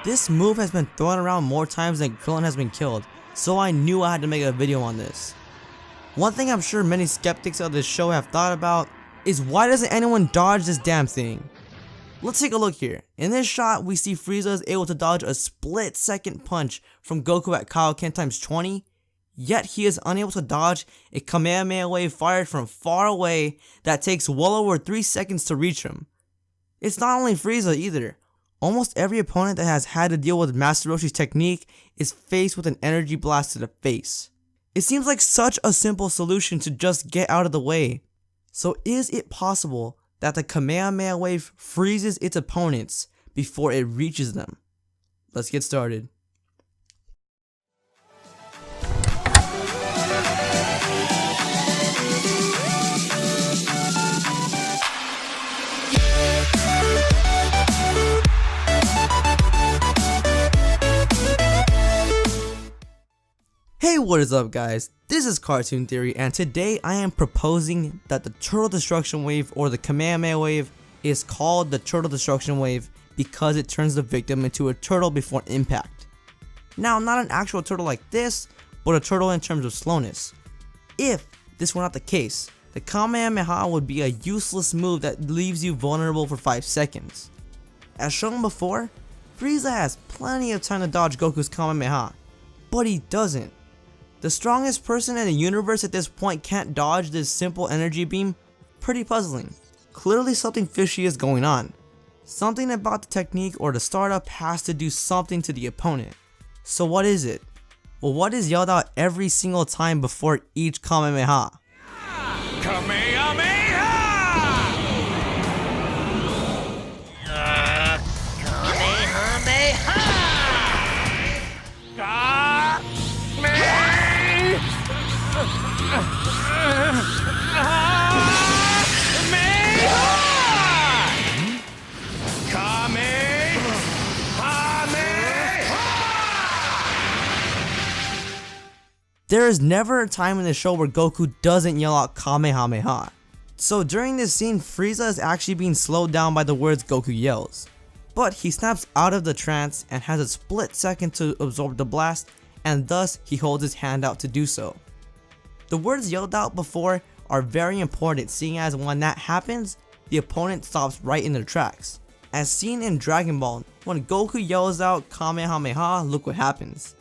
This move has been thrown around more times than Krillin has been killed, so I knew I had to make a video on this. One thing I'm sure many skeptics of this show have thought about is why doesn't anyone dodge this damn thing? Let's take a look here. In this shot, we see Frieza is able to dodge a split-second punch from Goku at Kaioken times 20, yet he is unable to dodge a Kamehameha wave fired from far away that takes well over 3 seconds to reach him. It's not only Frieza either. Almost every opponent that has had to deal with Master Roshi's technique is faced with an energy blast to the face. It seems like such a simple solution to just get out of the way. So is it possible that the Kamehameha wave freezes its opponents before it reaches them? Let's get started. Hey, what is up guys? This is Cartoon Theory, and today I am proposing that the Turtle Destruction Wave, or the Kamehameha Wave, is called the Turtle Destruction Wave because it turns the victim into a turtle before impact. Now, not an actual turtle like this, but a turtle in terms of slowness. If this were not the case, the Kamehameha would be a useless move that leaves you vulnerable for 5 seconds. As shown before, Frieza has plenty of time to dodge Goku's Kamehameha, but he doesn't. The strongest person in the universe at this point can't dodge this simple energy beam? Pretty puzzling. Clearly something fishy is going on. Something about the technique or the startup has to do something to the opponent. So what is it? Well, what is yelled out every single time before each Kamehameha? Kamehameha! Kamehameha! There is never a time in the show where Goku doesn't yell out Kamehameha. So during this scene, Frieza is actually being slowed down by the words Goku yells. But he snaps out of the trance and has a split second to absorb the blast, and thus he holds his hand out to do so. The words yelled out before are very important, seeing as when that happens, the opponent stops right in their tracks. As seen in Dragon Ball, when Goku yells out Kamehameha, look what happens.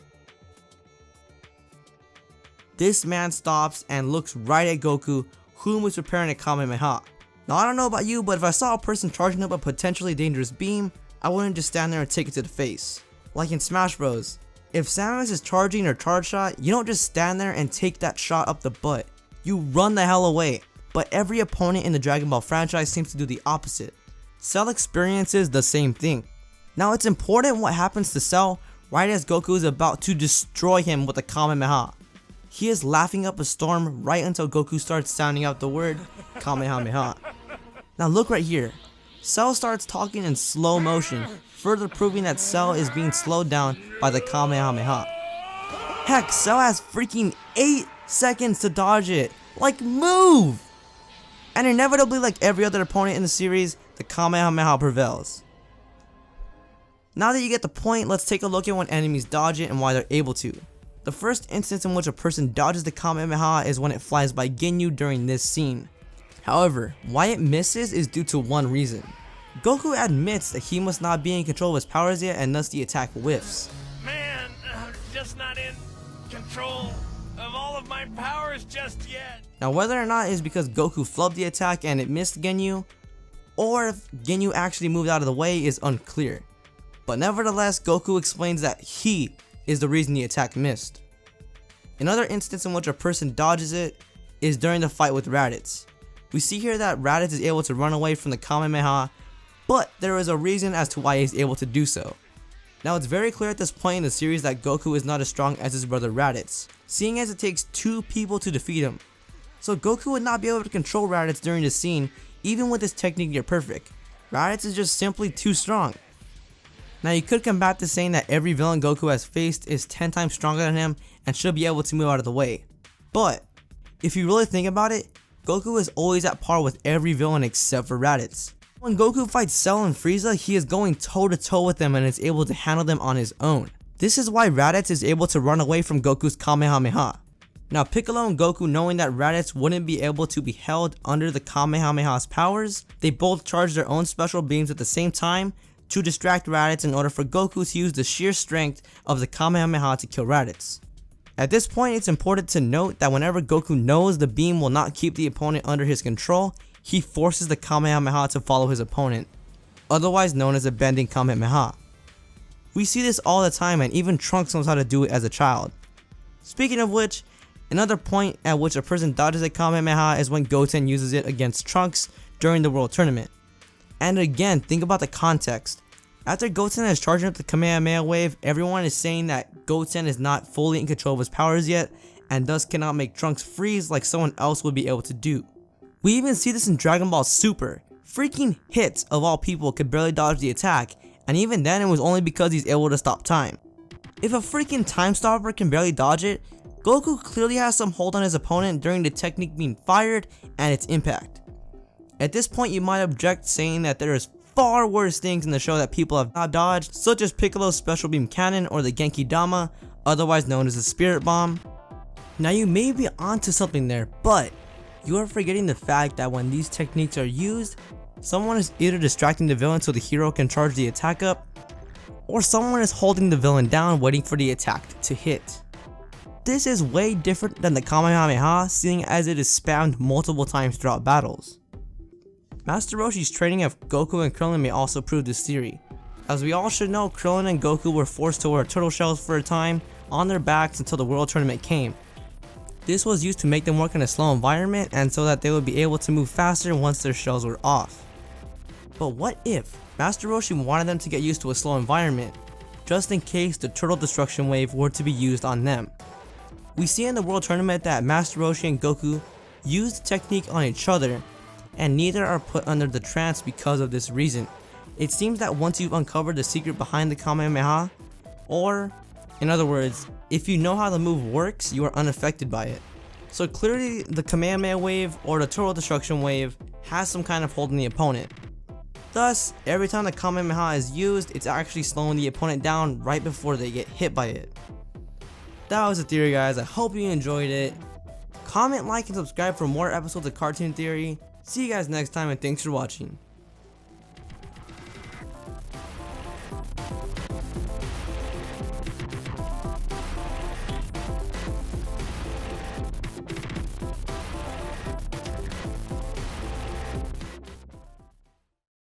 This man stops and looks right at Goku, whom is preparing a Kamehameha. Now I don't know about you, but if I saw a person charging up a potentially dangerous beam, I wouldn't just stand there and take it to the face. Like in Smash Bros. If Samus is charging her charge shot, you don't just stand there and take that shot up the butt. You run the hell away. But every opponent in the Dragon Ball franchise seems to do the opposite. Cell experiences the same thing. Now it's important what happens to Cell right as Goku is about to destroy him with a Kamehameha. He is laughing up a storm right until Goku starts sounding out the word Kamehameha. Now look right here. Cell starts talking in slow motion, further proving that Cell is being slowed down by the Kamehameha. Heck, Cell has freaking 8 seconds to dodge it. Like, move! And inevitably, like every other opponent in the series, the Kamehameha prevails. Now that you get the point, let's take a look at when enemies dodge it and why they're able to. The first instance in which a person dodges the Kamehameha is when it flies by Ginyu during this scene. However, why it misses is due to one reason. Goku admits that he must not be in control of his powers yet, and thus the attack whiffs. Man, I'm just not in control of all of my powers just yet. Now whether or not it is because Goku flubbed the attack and it missed Ginyu, or if Ginyu actually moved out of the way is unclear. But nevertheless, Goku explains that he is the reason the attack missed. Another instance in which a person dodges it is during the fight with Raditz. We see here that Raditz is able to run away from the Kamehameha, but there is a reason as to why he's able to do so. Now it's very clear at this point in the series that Goku is not as strong as his brother Raditz, seeing as it takes 2 people to defeat him. So Goku would not be able to control Raditz during this scene, even with his technique near perfect. Raditz is just simply too strong. Now you could combat this saying that every villain Goku has faced is 10 times stronger than him and should be able to move out of the way. But, if you really think about it, Goku is always at par with every villain except for Raditz. When Goku fights Cell and Frieza, he is going toe to toe with them and is able to handle them on his own. This is why Raditz is able to run away from Goku's Kamehameha. Now Piccolo and Goku, knowing that Raditz wouldn't be able to be held under the Kamehameha's powers, they both charge their own special beams at the same time to distract Raditz in order for Goku to use the sheer strength of the Kamehameha to kill Raditz. At this point, it's important to note that whenever Goku knows the beam will not keep the opponent under his control, he forces the Kamehameha to follow his opponent, otherwise known as a bending Kamehameha. We see this all the time, and even Trunks knows how to do it as a child. Speaking of which, another point at which a person dodges a Kamehameha is when Goten uses it against Trunks during the World Tournament. And again, think about the context. After Goten is charging up the Kamehameha wave, everyone is saying that Goten is not fully in control of his powers yet, and thus cannot make Trunks freeze like someone else would be able to do. We even see this in Dragon Ball Super. Freaking Hits, of all people, could barely dodge the attack, and even then it was only because he's able to stop time. If a freaking time stopper can barely dodge it, Goku clearly has some hold on his opponent during the technique being fired and its impact. At this point, you might object, saying that there is far worse things in the show that people have not dodged, such as Piccolo's Special Beam Cannon or the Genki Dama, otherwise known as the Spirit Bomb. Now you may be onto something there, but you are forgetting the fact that when these techniques are used, someone is either distracting the villain so the hero can charge the attack up, or someone is holding the villain down waiting for the attack to hit. This is way different than the Kamehameha, seeing as it is spammed multiple times throughout battles. Master Roshi's training of Goku and Krillin may also prove this theory. As we all should know, Krillin and Goku were forced to wear turtle shells for a time on their backs until the World Tournament came. This was used to make them work in a slow environment and so that they would be able to move faster once their shells were off. But what if Master Roshi wanted them to get used to a slow environment, just in case the Turtle Destruction Wave were to be used on them? We see in the World Tournament that Master Roshi and Goku used the technique on each other, and neither are put under the trance because of this reason. It seems that once you've uncovered the secret behind the Kamehameha, or in other words, if you know how the move works, you are unaffected by it. So clearly the Kamehameha wave or the Turtle Destruction wave has some kind of hold on the opponent. Thus, every time the Kamehameha is used, it's actually slowing the opponent down right before they get hit by it. That was the theory, guys. I hope you enjoyed it. Comment, like, and subscribe for more episodes of Cartoon Theory. See you guys next time, and thanks for watching.